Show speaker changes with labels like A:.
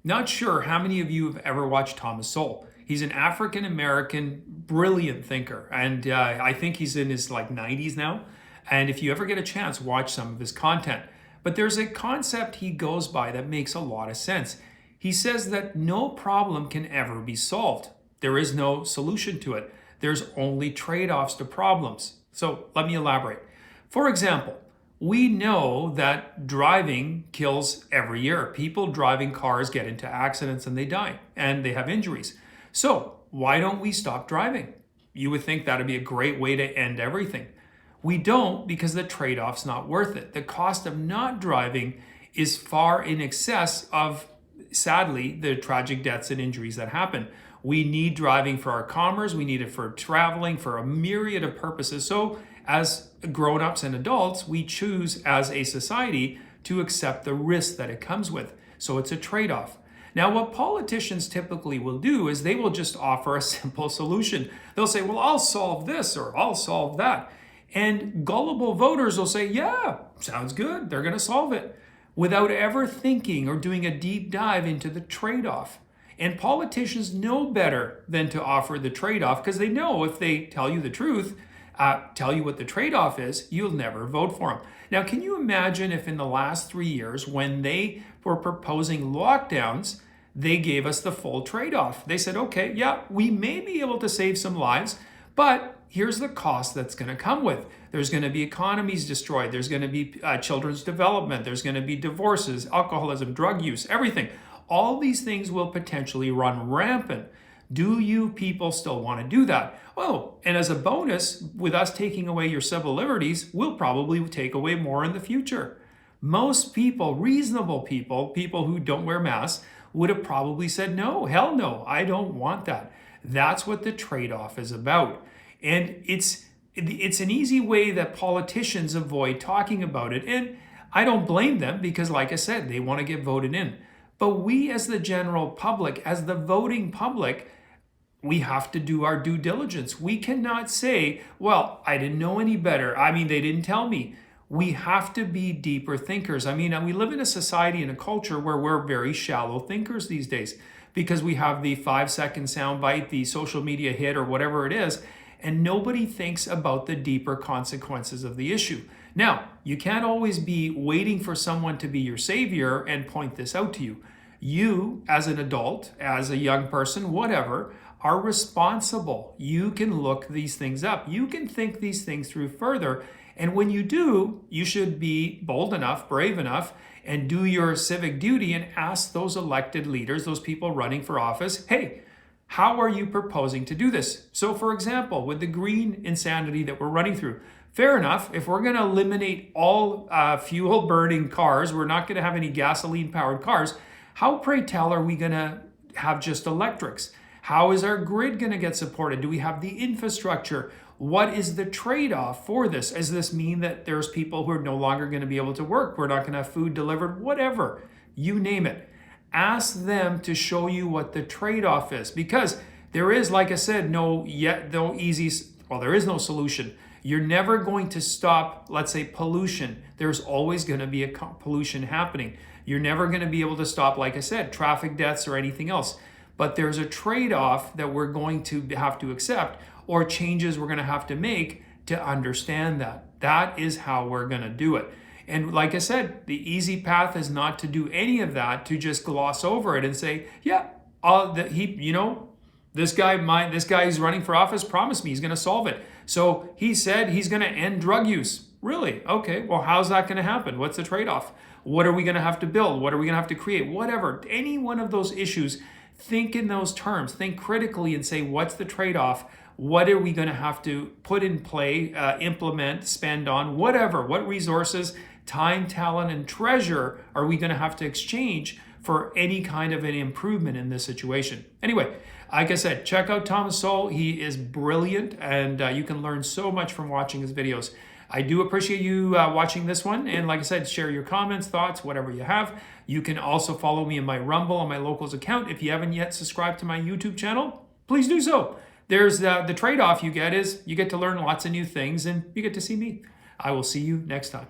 A: Not sure how many of you have ever watched Thomas Sowell. He's an African American, brilliant thinker, and I think he's in his 90s now. And if you ever get a chance, watch some of his content. But there's a concept he goes by that makes a lot of sense. He says that no problem can ever be solved. There is no solution to it. There's only trade-offs to problems. So let me elaborate. For example, we know that driving kills every year. People driving cars get into accidents and they die and they have injuries. So why don't we stop driving? You would think that'd be a great way to end everything. We don't, because the trade-off's not worth it. The cost of not driving is far in excess of, sadly, the tragic deaths and injuries that happen. We need driving for our commerce. We need it for traveling, for a myriad of purposes. So as grown-ups and adults, we choose as a society to accept the risk that it comes with. So it's a trade-off. Now, what politicians typically will do is they will just offer a simple solution. They'll say, well, I'll solve this or I'll solve that. And gullible voters will say, yeah, sounds good. They're going to solve it without ever thinking or doing a deep dive into the trade-off. And politicians know better than to offer the trade-off because they know if they tell you the truth, tell you what the trade-off is, you'll never vote for them. Now, can you imagine if in the last 3 years, when they were proposing lockdowns, they gave us the full trade-off? They said, okay, yeah, we may be able to save some lives, but here's the cost that's going to come with. There's going to be economies destroyed. There's going to be children's development. There's going to be divorces, alcoholism, drug use, everything. All these things will potentially run rampant. Do you people still want to do that? Oh, and as a bonus, with us taking away your civil liberties, we'll probably take away more in the future. Most people, reasonable people, people who don't wear masks, would have probably said, no, hell no, I don't want that. That's what the trade-off is about. And it's an easy way that politicians avoid talking about it. And I don't blame them because, like I said, they want to get voted in. But we as the general public, as the voting public, we have to do our due diligence. We cannot say, well, I didn't know any better. I mean, they didn't tell me. We have to be deeper thinkers. I mean, we live in a society and a culture where we're very shallow thinkers these days because we have the 5-second soundbite, the social media hit, or whatever it is, and nobody thinks about the deeper consequences of the issue. Now, you can't always be waiting for someone to be your savior and point this out to you. You, as an adult, as a young person, whatever, are responsible. You can look these things up. You can think these things through further. And when you do, you should be bold enough, brave enough, and do your civic duty and ask those elected leaders, those people running for office, hey, how are you proposing to do this? So for example, with the green insanity that we're running through, fair enough, if we're going to eliminate all fuel burning cars, we're not going to have any gasoline powered cars, how, pray tell, are we going to have just electrics? How is our grid going to get supported? Do we have the infrastructure? What is the trade-off for this? Does this mean that there's people who are no longer going to be able to work? We're not going to have food delivered, whatever, you name it. Ask them to show you what the trade-off is, because there is, like I said, there is no solution. You're never going to stop, let's say, pollution. There's always going to be a pollution happening. You're never going to be able to stop, like I said, traffic deaths or anything else. But there's a trade-off that we're going to have to accept, or changes we're going to have to make to understand that. That is how we're going to do it. And like I said, the easy path is not to do any of that, to just gloss over it and say, yeah, this guy who's running for office promised me he's going to solve it. So he said he's going to end drug use. Really? Okay, well, how's that going to happen? What's the trade-off? What are we going to have to build? What are we going to have to create? Whatever, any one of those issues, think in those terms. Think critically and say, what's the trade-off? What are we going to have to put in play, implement, spend on, whatever? What resources, time, talent, and treasure are we going to have to exchange for any kind of an improvement in this situation? Anyway, like I said, check out Thomas Sowell. He is brilliant, and you can learn so much from watching his videos. I do appreciate you watching this one. And like I said, share your comments, thoughts, whatever you have. You can also follow me in my Rumble on my Locals account. If you haven't yet subscribed to my YouTube channel, please do so. There's the trade-off you get is you get to learn lots of new things and you get to see me. I will see you next time.